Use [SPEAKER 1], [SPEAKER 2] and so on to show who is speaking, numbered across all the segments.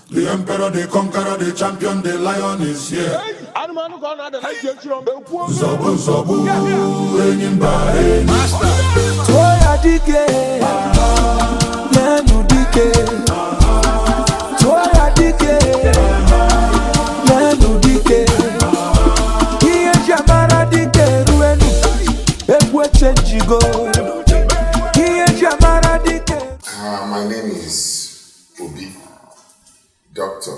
[SPEAKER 1] The emperor, the conqueror, the champion, the lion is here. Zobu zobu, enyimba master.
[SPEAKER 2] Toya dike, nenu dike. Toya dike, nenu dike. Iye jamara dike ruenu, ebwe chenjigo. Iye jamara dike.
[SPEAKER 3] My name is Obi, Dr.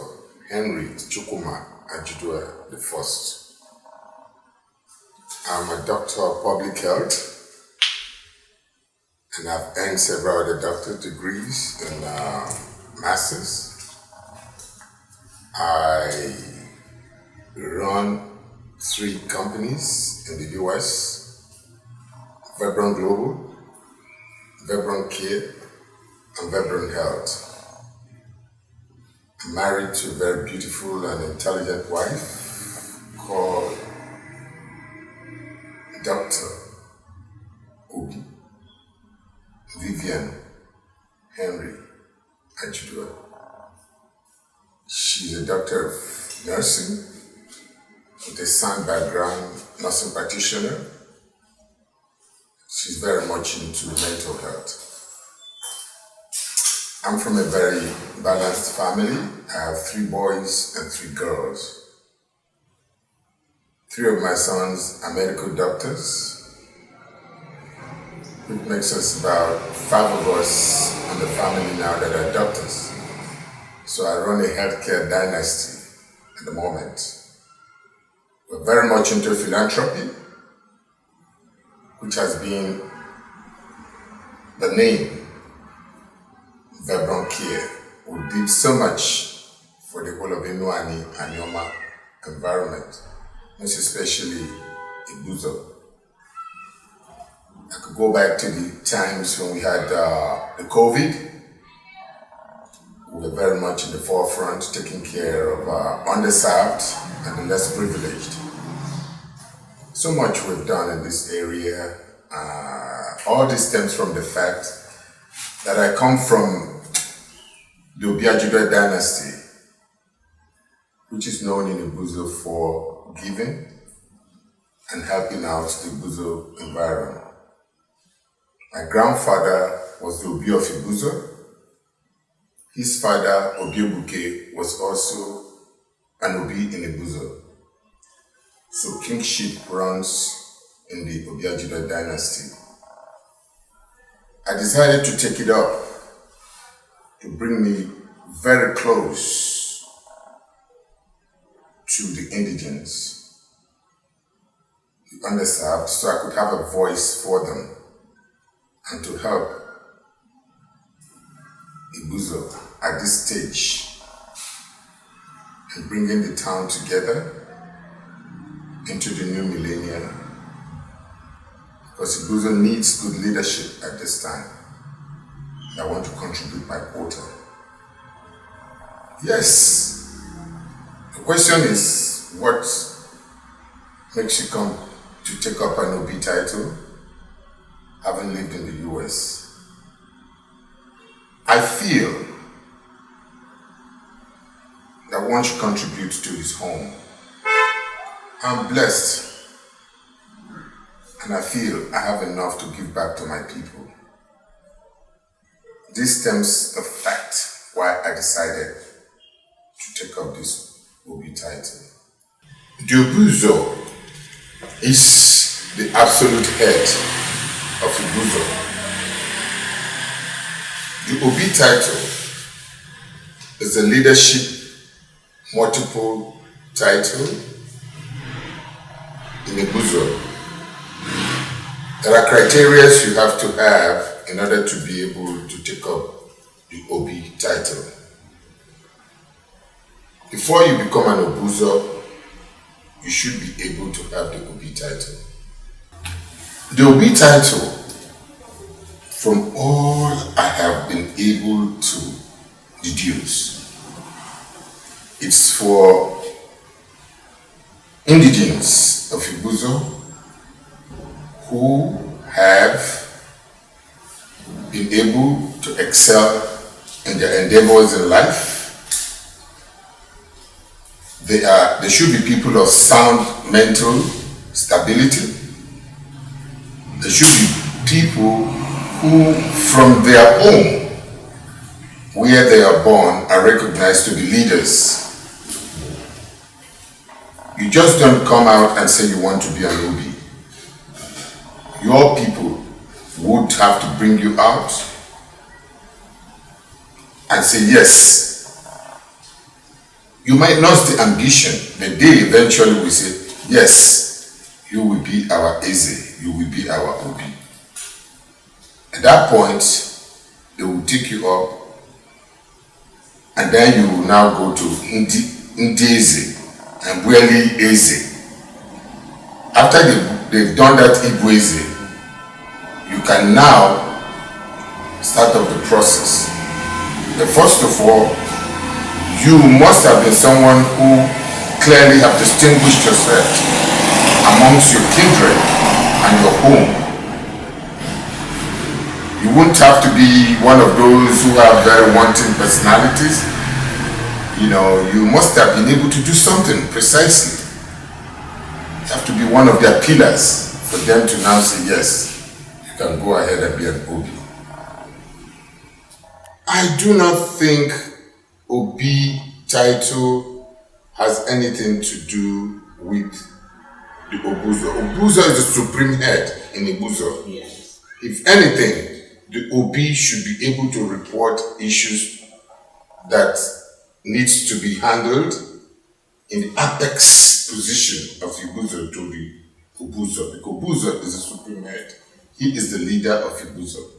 [SPEAKER 3] Henry Chukuma Ajudua the First. I'm a doctor of public health, and I've earned several other doctorate degrees and masters. I run 3 companies in the US: Vibrant Global, Vibrant Care, and Vibrant Health. I'm married to a very beautiful and intelligent wife called Dr. Obi Vivian Henry Ajudua. She's a doctor of nursing with a sound background, nursing practitioner. She's very much into mental health. I'm from a very balanced family. I have 3 boys and 3 girls. 3 of my sons are medical doctors. It makes us about 5 of us in the family now that are doctors. So I run a healthcare dynasty at the moment. We're very much into philanthropy, which has been the name Vibrant Care. We did so much for the whole of Inuani and Yoma environment, most especially Ibuzo. I could go back to the times when we had the COVID. We were very much in the forefront, taking care of underserved and the less privileged. So much we've done in this area. All this stems from the fact that I come from the Ajudua dynasty, which is known in Ibuzo for giving and helping out the Ibuzo environment. My grandfather was the Obi of Ibuzo. His father, Obi, was also an Obi in Ibuzo. So kingship runs in the Obi Ajudua dynasty. I decided to take it up to bring me very close to the indigents, the underserved, so I could have a voice for them and to help Ibuzo at this stage in bringing the town together into the new millennium, because Ibuzo needs good leadership at this time. I want to contribute my quota. Yes. The question is, what makes you come to take up an OB title, having lived in the US? I feel that one should contribute to his home. I'm blessed, and I feel I have enough to give back to my people. This stems the fact why I decided to take up this OB title. The Ibuzo is the absolute head of Ibuzo. The OB title is a leadership multiple title in Ibuzo. There are criteria you have to have in order to be able to take up the OB title. Before you become an Obuzo, you should be able to have the OB title. The OB title, from all I have been able to deduce, it's for indigenes of Ibuzo who have been able to excel in their endeavors in life They should be people of sound mental stability. They should be people who, from their home, where they are born, are recognized to be leaders. You just don't come out and say you want to be an OB. Your people would have to bring you out and say, yes. You might lose the ambition, but they eventually will say, yes, you will be our Eze, you will be our OB. At that point, they will take you up, and then you will now go to Eze and Bueli Eze. After they've done that Igbo Eze, you can now start off the process. But first of all, you must have been someone who clearly have distinguished yourself amongst your kindred and your home. You wouldn't have to be one of those who have very wanting personalities. You must have been able to do something precisely. You have to be one of their pillars for them to now say, yes, you can go ahead and be an OB. I do not think OB title has anything to do with the Obuzo. Obuzo is the supreme head in Ibuzo.
[SPEAKER 4] Yes.
[SPEAKER 3] If anything, the OB should be able to report issues that needs to be handled in the apex position of Ibuzo to the Obuzo. Because Obuzo is the supreme head. He is the leader of Ibuzo.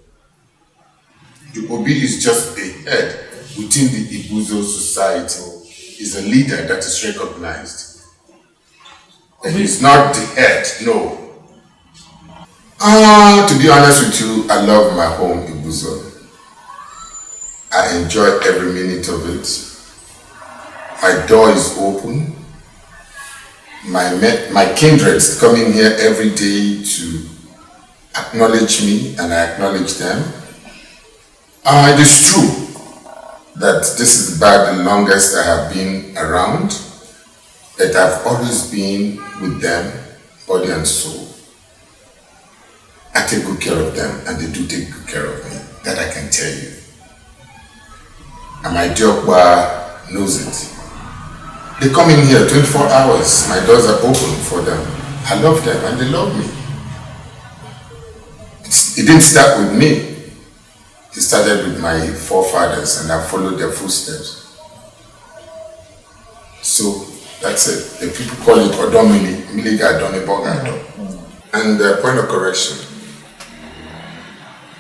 [SPEAKER 3] The OB is just a head within the Ibuzo society, is a leader that is recognized. And he's not the head, no. To be honest with you, I love my home Ibuzo. I enjoy every minute of it. My door is open. My kindreds coming here every day to acknowledge me, and I acknowledge them. It is true that this is about the longest I have been around, that I've always been with them, body and soul. I take good care of them, and they do take good care of me. That I can tell you. And my Diokwa knows it. They come in here 24 hours. My doors are open for them. I love them, and they love me. It didn't start with me. It started with my forefathers, and I followed their footsteps. So that's it. The people call it Odomili, Miliga Adoni Bogado. And point of correction.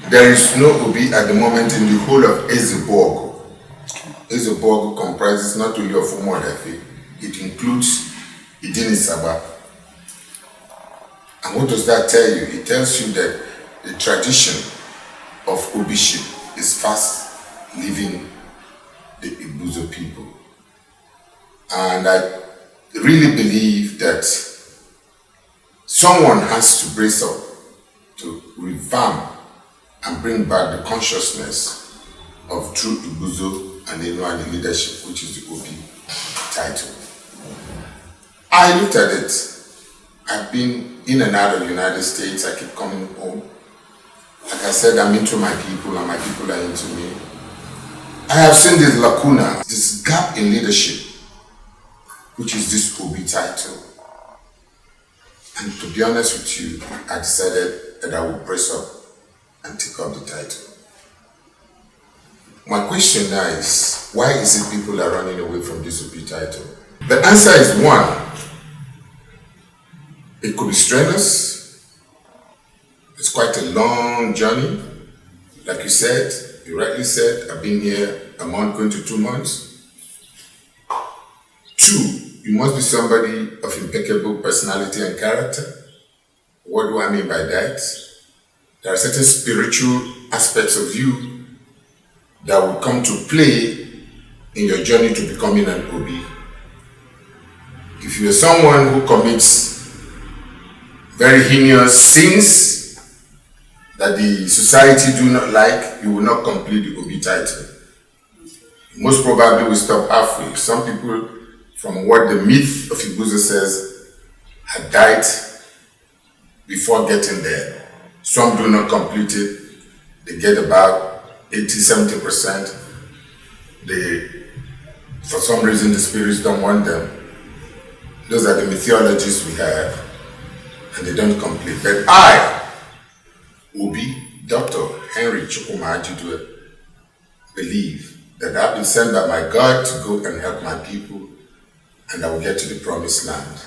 [SPEAKER 3] There is no Obi at the moment in the whole of Ezebogo. Ezebogo comprises not only of Umodafe, it includes Idinisaba. And what does that tell you? It tells you that the tradition of Obiship is fast leaving the Ibuzo people. And I really believe that someone has to brace up to revamp and bring back the consciousness of true Ibuzo and Inuani leadership, which is the OB title. I looked at it. I've been in and out of the United States. I keep coming home. Like I said, I'm into my people and my people are into me. I have seen this lacuna, this gap in leadership, which is this OB title. And to be honest with you, I decided that I would press up and take up the title. My question now is, why is it people are running away from this OB title? The answer is one, it could be strenuous. It's quite a long journey. Like you said, you rightly said, I've been here a month, going to 2 months. Two, you must be somebody of impeccable personality and character. What do I mean by that? There are certain spiritual aspects of you that will come to play in your journey to becoming an OB. If you're someone who commits very heinous sins that the society do not like, you will not complete the OB title. Most probably will stop halfway. Some people from what the myth of Ibuzo says, had died before getting there. Some do not complete it. They get about 80-70%. For some reason, the spirits don't want them. Those are the mythologies we have, and they don't complete. But I, Obi, Dr. Henry Chukwuma Ajudua, believe that I've been sent by my God to go and help my people, and I will get to the promised land.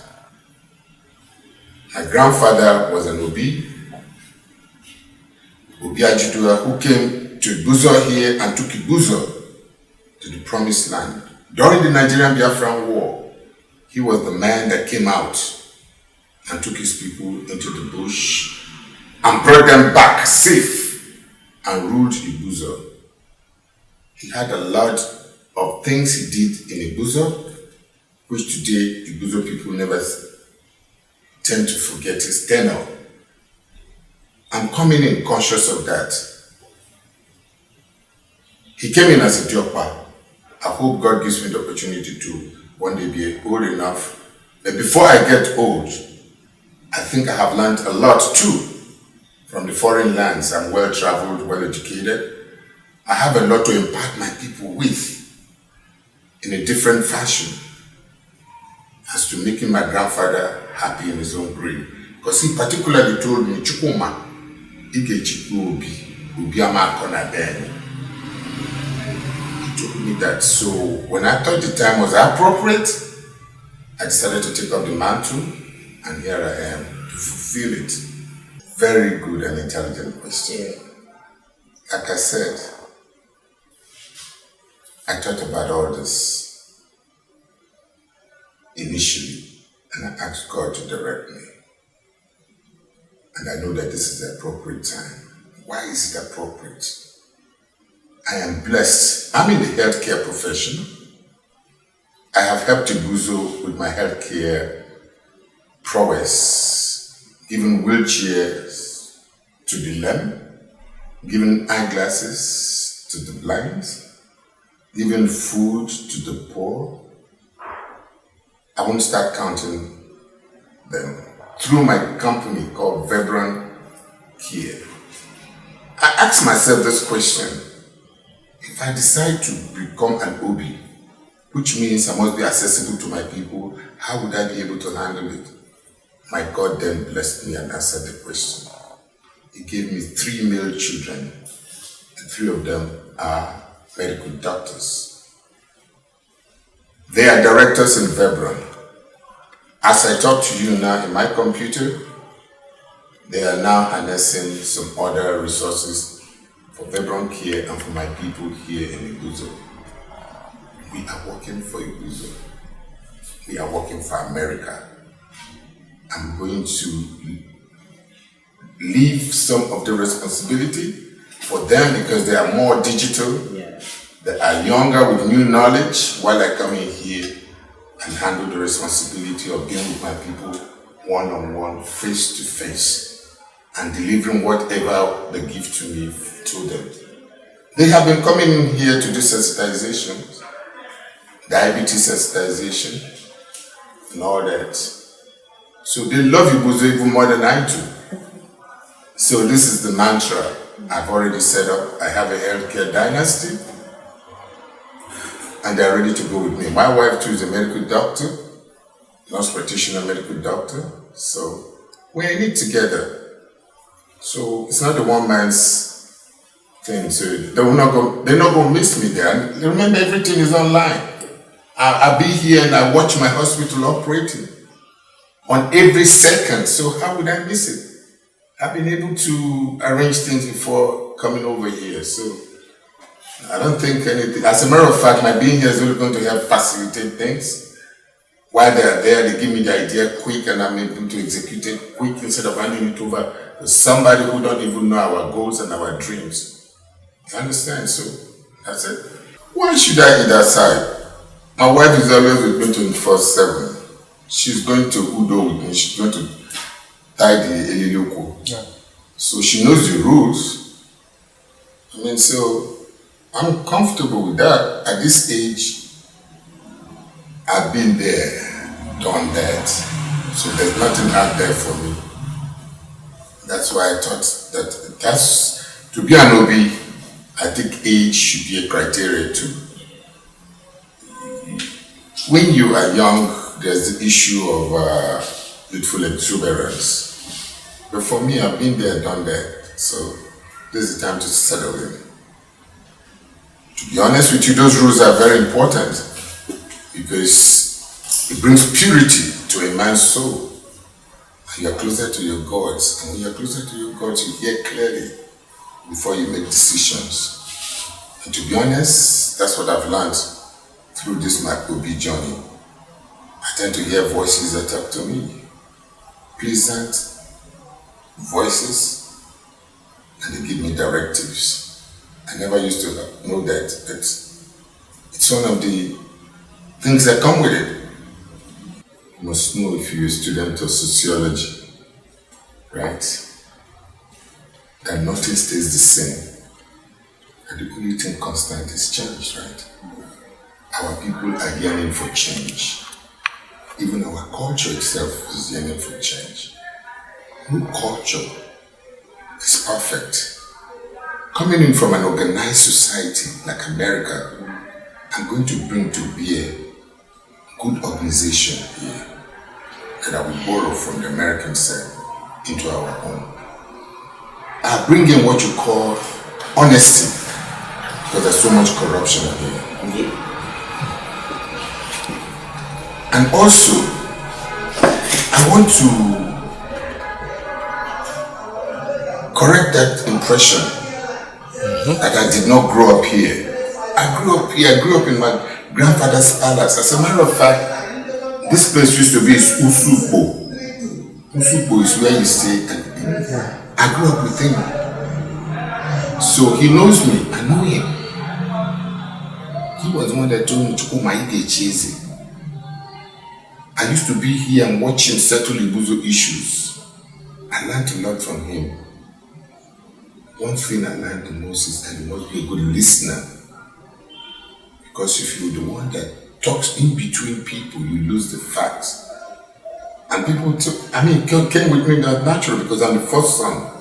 [SPEAKER 3] My grandfather was an Obi Ajudua, who came to Ibuzo here and took Ibuzo to the promised land. During the Nigerian Biafran War, he was the man that came out and took his people into the bush and brought them back safe and ruled Ibuzo. He had a lot of things he did in Ibuzo, which today Ibuzo people never tend to forget his tenure. I'm coming in conscious of that. He came in as a Diokpa. I hope God gives me the opportunity to one day be old enough. But before I get old, I think I have learned a lot too from the foreign lands. I'm well traveled, well educated. I have a lot to impart my people with in a different fashion as to making my grandfather happy in his own grave. Because he particularly told me, Chukuma, Ige Chiku Obi Amakona Ben. He told me that. So when I thought the time was appropriate, I decided to take up the mantle, and here I am to fulfill it. Very good and intelligent question. Like I said, I thought about all this initially, and I asked God to direct me. And I know that this is the appropriate time. Why is it appropriate? I am blessed. I'm in the healthcare profession. I have helped Ibuzo with my healthcare prowess, giving wheelchairs to the lame, giving eyeglasses to the blind, giving food to the poor. I won't start counting them. Through my company called Vibrant Care. I ask myself this question: if I decide to become an Obi, which means I must be accessible to my people, how would I be able to handle it? My God then blessed me and answered the question. He gave me 3 male children, and 3 of them are medical doctors. They are directors in Vibrant. As I talk to you now in my computer, they are now harnessing some other resources for Vibrant Care and for my people here in Ibuzo. We are working for Ibuzo. We are working for America. I'm going to leave some of the responsibility for them because they are more digital. They are younger with new knowledge while I come in here and handle the responsibility of being with my people one-on-one, face-to-face, and delivering whatever they give to me to them. They have been coming in here to do sensitization, diabetes sensitization, and all that. So they love Ibuzo even more than I do. So this is the mantra I've already set up. I have a healthcare dynasty, and they're ready to go with me. My wife too is a medical doctor, nurse practitioner, medical doctor. So we're in it together. So it's not a one man's thing. So they're not going to miss me there. And remember, everything is online. I'll be here and I watch my hospital operating on every second. So how would I miss it? I've been able to arrange things before coming over here. So I don't think anything. As a matter of fact, my being here is only going to help facilitate things. While they're there, they give me the idea quick and I'm able to execute it quick instead of handing it over to somebody who don't even know our goals and our dreams. You understand? So that's it. Why should I eat outside? My wife is always with me 24/7. She's going to Udo with me. She's going to tie the Eliloko. Yeah. So she knows the rules. I mean, so I'm comfortable with that. At this age, I've been there, done that. So there's nothing out there for me. That's why I thought to be an OB, I think age should be a criteria too. When you are young, there's the issue of youthful exuberance. But for me, I've been there, done that. So this is the time to settle in. To be honest with you, those rules are very important because it brings purity to a man's soul. You are closer to your gods, and when you are closer to your gods, you hear clearly before you make decisions. And to be honest, that's what I've learned through this my OB journey. I tend to hear voices that talk to me, pleasant voices, and they give me directives. I never used to know that it's one of the things that come with it. You must know if you're a student of sociology, right? That nothing stays the same. And the only thing constant is change, right? Our people are yearning for change. Even our culture itself is yearning for change. No culture is perfect. Coming in from an organized society like America, I'm going to bring to bear good organization here that I will borrow from the American side into our own. I bring in what you call honesty, because there's so much corruption here. Okay? And also, I want to correct that impression that I did not grow up here. I grew up here, I grew up in my grandfather's palace. As a matter of fact, this place used to be Usupo. Usupo is where you stay. I grew up with him. So he knows me, I know him. He was the one that told me to come and eat cheesy. I used to be here and watch him settle Ibuzo issues. I learned a lot from him. One thing I learned the most is that you must be a good listener. Because if you're the one that talks in between people, you lose the facts. And people came with me that natural because I'm the first son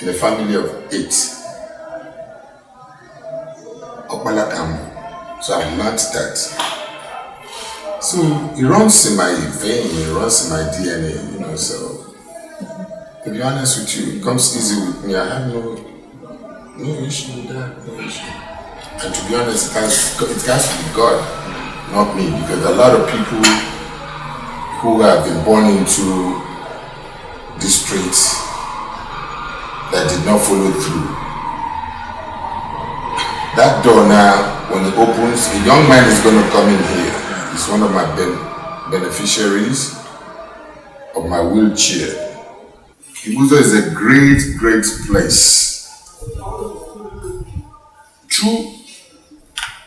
[SPEAKER 3] in a family of 8. So I learned that. So it runs in my vein, it runs in my DNA, so to be honest with you, it comes easy with me. I have no issue with that, no issue. And to be honest, it has to be God, not me, because a lot of people who have been born into these streets that did not follow through. That door now, when it opens, a young man is going to come in here. He's one of my beneficiaries of my wheelchair. Ibuzo is a great, great place. True,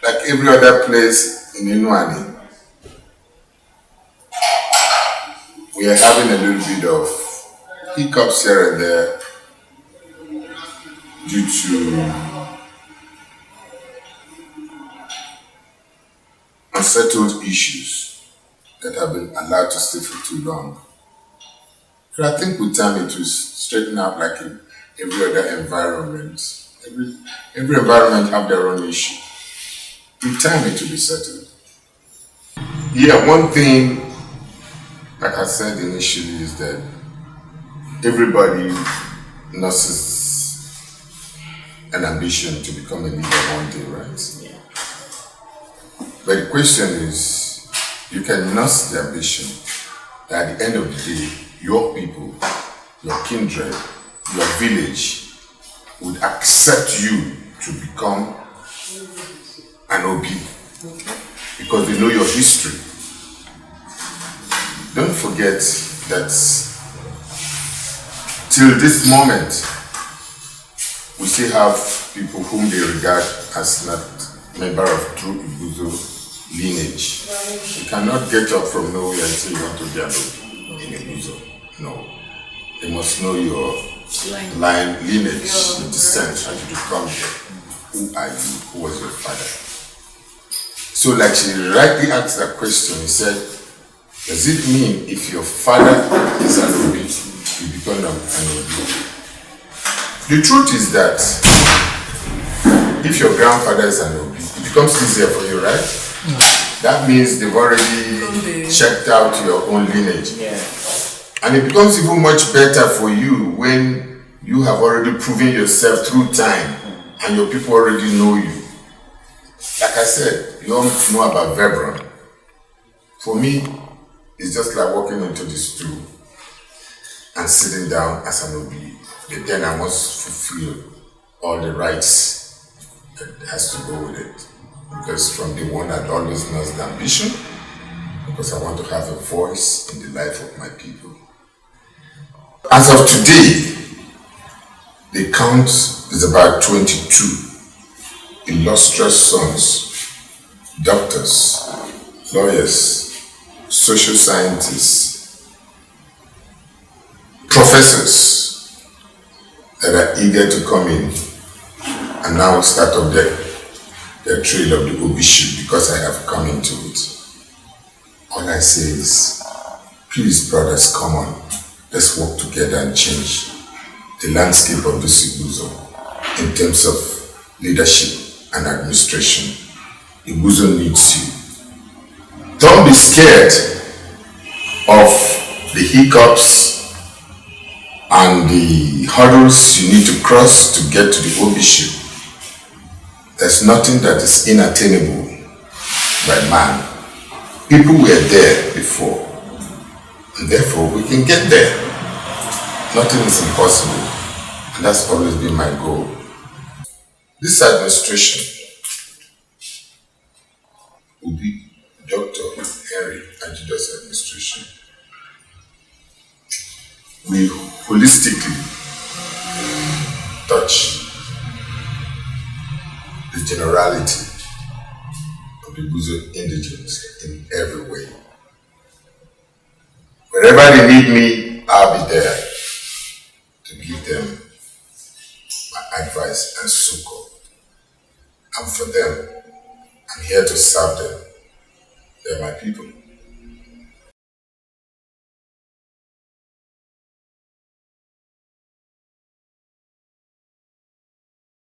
[SPEAKER 3] like every other place in Inuani, we are having a little bit of hiccups here and there due to unsettled issues that have been allowed to stay for too long. But I think with time it will straighten out like in every other environment. Every environment have their own issue. With time it will be settled. Yeah, one thing, like I said initially, is that everybody nurses an ambition to become a leader one day, right? Yeah. But the question is, you can nurse the ambition, that at the end of the day, your people, your kindred, your village would accept you to become an OB because they know your history. Don't forget that till this moment, we still have people whom they regard as not member of true Ibuzo lineage. You cannot get up from nowhere and say you want to be an OB in Ibuzo. No. They must know your lineage, your descent, how did you come here? Who are you? Who was your father? So like she rightly asked that question, he said, does it mean if your father is an Obi, you become an Obi? The truth is that if your grandfather is an Obi, it becomes easier for you, right? That means they've already checked out your own lineage.
[SPEAKER 4] Yeah.
[SPEAKER 3] And it becomes even much better for you when you have already proven yourself through time and your people already know you. Like I said, you all know about Vebron. For me, it's just like walking into the stool and sitting down as an Obi. But then I must fulfill all the rights that has to go with it. Because from the one I'd always nursed the ambition, because I want to have a voice in the life of my people. As of today, the count is about 22 illustrious sons, doctors, lawyers, social scientists, professors that are eager to come in and now start up the trail of the Obi ship because I have come into it. All I say is, please brothers, come on, let's work together and change the landscape of this Iguzo in terms of leadership and administration. Iguzo needs you. Don't be scared of the hiccups and the hurdles you need to cross to get to the Obi ship. There's nothing that is inattainable by man. People were there before, and therefore we can get there. Nothing is impossible, and that's always been my goal. This administration will be Dr. Henry Ajuda's administration. We holistically touch the generality of the Iguzo indigenes in every way. Wherever they need me, I'll be there to give them my advice and succor. And for them, I'm here to serve them. They're my people.